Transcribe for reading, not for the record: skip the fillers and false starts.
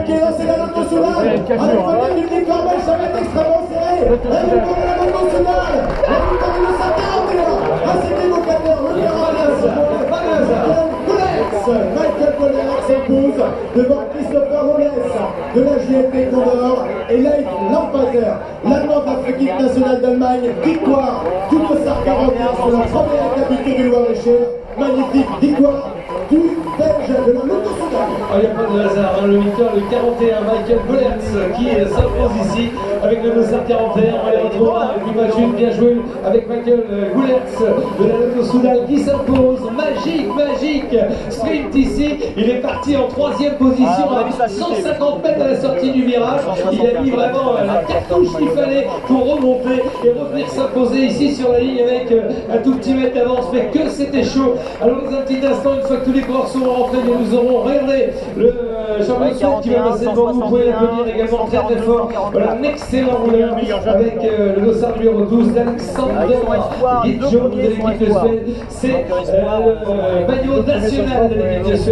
qui est lancé dans l'autre Soudal. Avec peut-être une victoire belge, ça va être extrêmement serré. La victoire de la l'autre Soudal. La victoire de 1941. À cet évocateur, le Michael Gollert s'impose devant Christopher Rollès de la JFP Condor et Leif Lampater, l'Allemand de la équipe nationale d'Allemagne. Victoire du Dossard 41 sur la première capitale du Loir-et-Cher. Magnifique victoire du Belge de la Lotto-Soudal. Il n'y a pas de hasard, hein, le victoire, le 41, Michael Gollert qui s'impose ici avec le Dossard 41. On va les retrouver avec l'image bien joué avec Michael Gollert de la Lotto-Soudal qui s'impose. Magique sprint ici. Il est parti en 3e position à 150 mètres à la sortie du virage. Il a mis vraiment la cartouche qu'il fallait pour remonter et revenir s'imposer ici sur la ligne avec un tout petit mètre d'avance. Mais que c'était chaud. Alors dans un petit instant, une fois que tous les coureurs sont rentrés, nous aurons regardé le champion qui va passer devant vous. Vous pouvez l'applaudir également très fort. Voilà un excellent rouleur avec le dossard numéro 12 d'Alexander Guidjo de l'équipe de Suède. C'est le maillot national de l'équipe de Suède.